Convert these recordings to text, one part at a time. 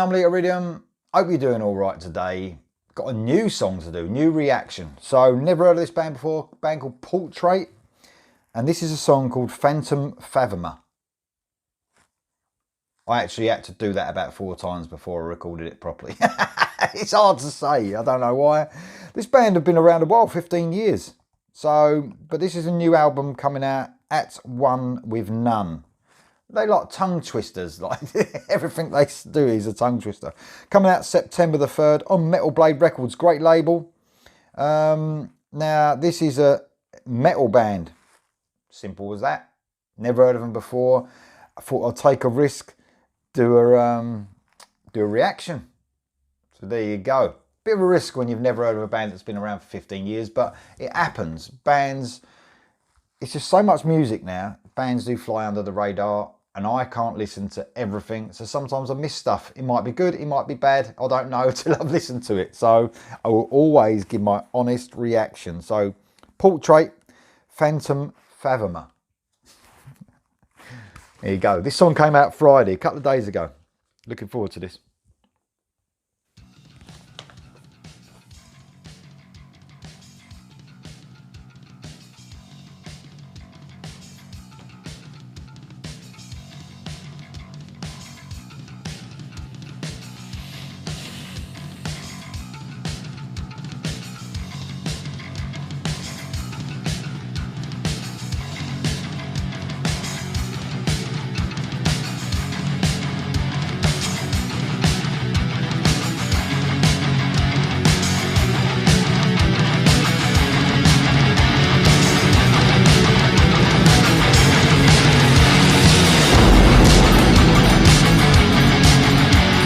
family, Iridium. Hope you're doing all right today. Got a new song to do, new reaction. So, never heard of this band before, a band called Portrait. And this is a song called Phantom Fathomer. I actually had to do that about 4 times before I recorded it properly. It's hard to say, I don't know why. This band have been around a while, 15 years. So, but this is a new album coming out, At One With None. They like tongue twisters, like everything they do is a tongue twister. Coming out September the 3rd on Metal Blade Records, great label. Now, this is a metal band. Simple as that. Never heard of them before. I thought I'd take a risk, do a reaction. So there you go. Bit of a risk when you've never heard of a band that's been around for 15 years, but it happens. Bands, it's just so much music now. Bands do fly under the radar, and I can't listen to everything. So sometimes I miss stuff. It might be good, it might be bad. I don't know till I've listened to it. So I will always give my honest reaction. So Portrait, Phantom Fathomer. There you go. This song came out Friday, a couple of days ago. Looking forward to this.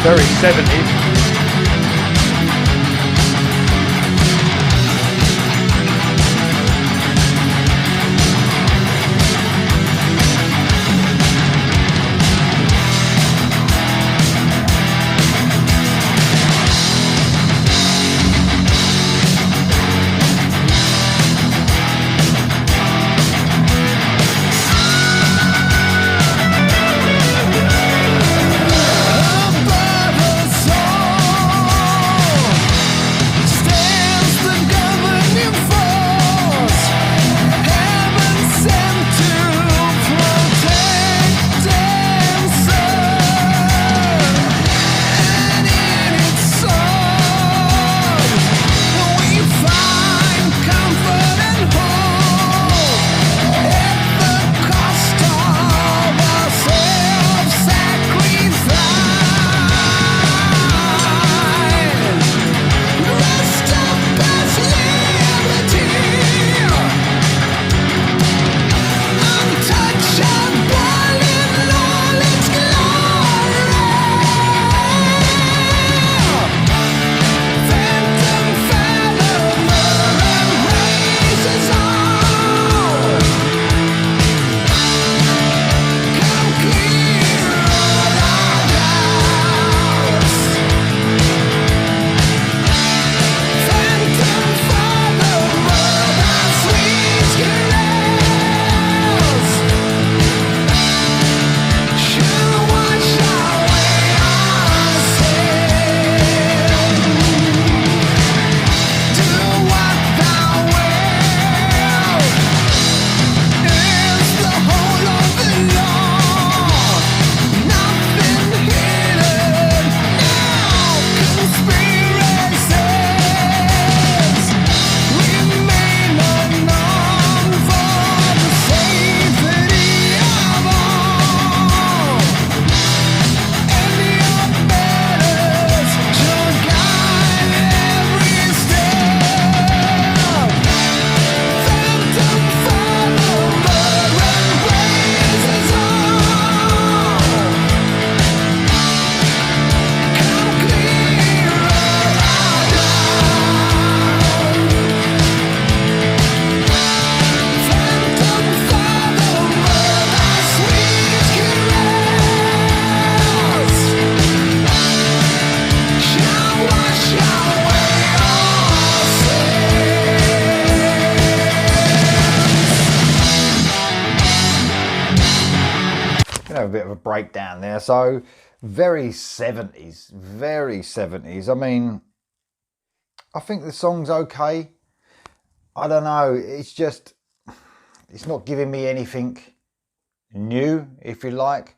Very 70s. have a bit of a breakdown there. So Very 70s, very 70s. I mean, I think the song's okay. I don't know, it's just, it's not giving me anything new, if you like.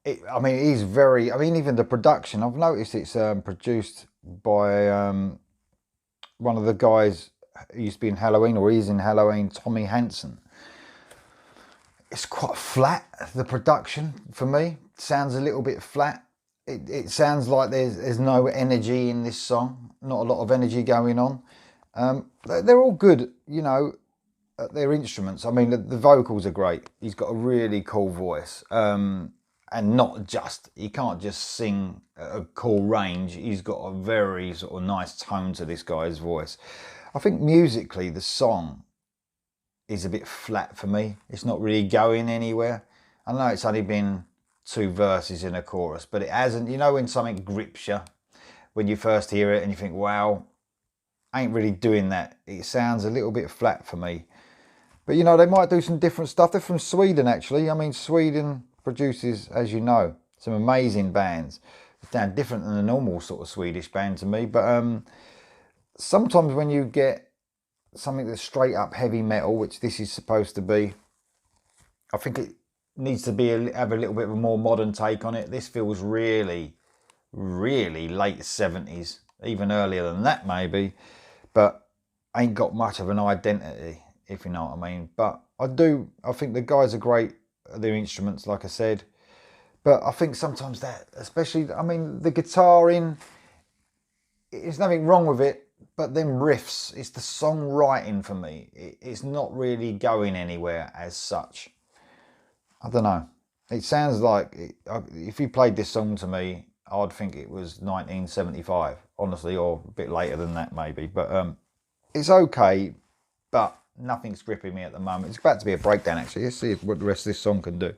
I mean, it is very, I mean, even the production, I've noticed it's produced by one of the guys who used to be in Halloween, or is in Halloween, Tommy Hansen. It's quite flat, the production, for me. Sounds a little bit flat. It sounds like there's no energy in this song, not a lot of energy going on. They're all good, you know, at their instruments. I mean, the vocals are great. He's got a really cool voice. And not just, he can't just sing at a cool range. He's got a very sort of nice tone to this guy's voice. I think musically, the song is a bit flat for me. It's not really going anywhere. I know it's only been 2 verses in a chorus, but it hasn't, you know, when something grips you, when you first hear it and you think, wow, I ain't really doing that. It sounds a little bit flat for me. But, you know, they might do some different stuff. They're from Sweden, actually. I mean, Sweden produces, as you know, some amazing bands. It's down different than a normal sort of Swedish band to me. But sometimes when you get something that's straight up heavy metal, which this is supposed to be, I think it needs to be have a little bit of a more modern take on it. This feels really, really late 70s, even earlier than that maybe, but ain't got much of an identity, if you know what I mean. But I think the guys are great at their instruments, like I said, but I think sometimes that, especially, I mean, the guitar there's nothing wrong with it, but them riffs, it's the songwriting for me. It's not really going anywhere as such. I don't know. It sounds like, if you played this song to me, I'd think it was 1975, honestly, or a bit later than that maybe. But it's okay, but nothing's gripping me at the moment. It's about to be a breakdown, actually. Let's see what the rest of this song can do.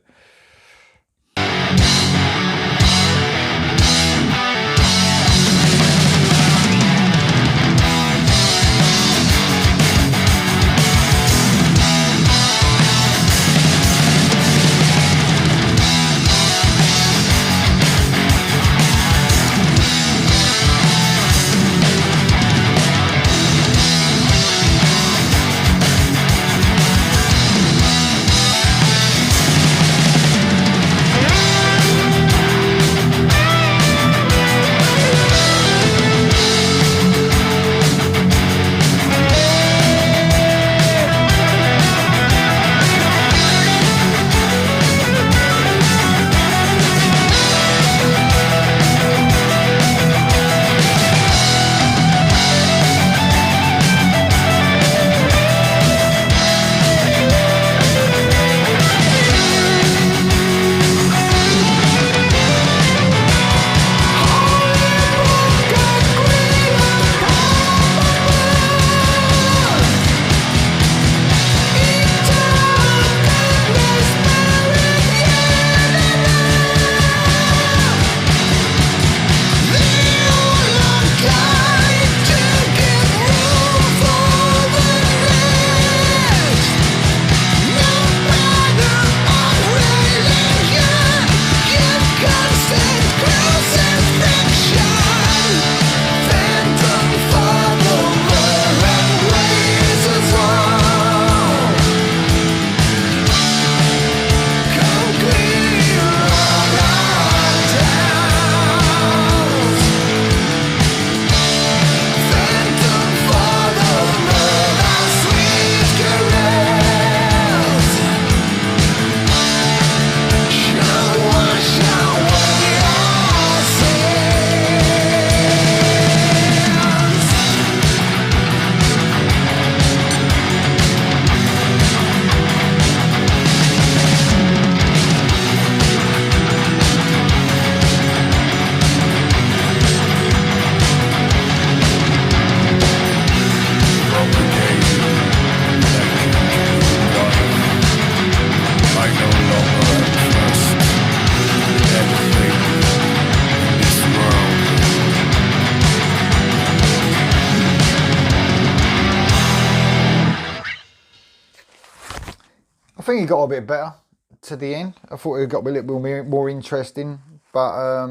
I think it got a bit better to the end. I thought it got a little bit more interesting, but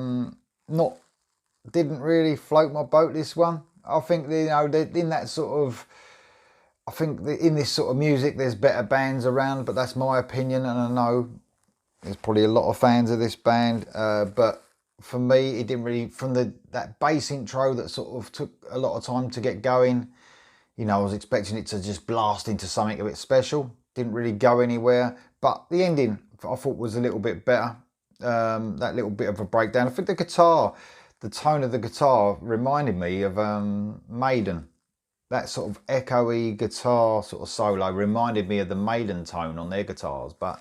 not didn't really float my boat, this one. I think, you know, in that sort of, I think in this sort of music there's better bands around, but that's my opinion, and I know there's probably a lot of fans of this band, but for me it didn't really, from that bass intro that sort of took a lot of time to get going, you know, I was expecting it to just blast into something a bit special. Didn't really go anywhere, but the ending I thought was a little bit better. That little bit of a breakdown. I think the guitar, the tone of the guitar reminded me of Maiden. That sort of echoey guitar sort of solo reminded me of the Maiden tone on their guitars, but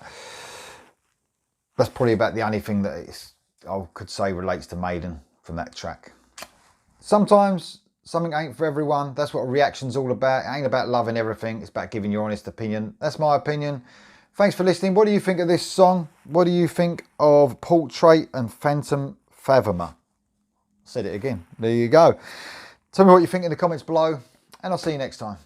that's probably about the only thing that I could say relates to Maiden from that track. Sometimes something ain't for everyone. That's what a reaction's all about. It ain't about loving everything. It's about giving your honest opinion. That's my opinion. Thanks for listening. What do you think of this song? What do you think of Portrait and Phantom Fathomer? Said it again. There you go. Tell me what you think in the comments below, and I'll see you next time.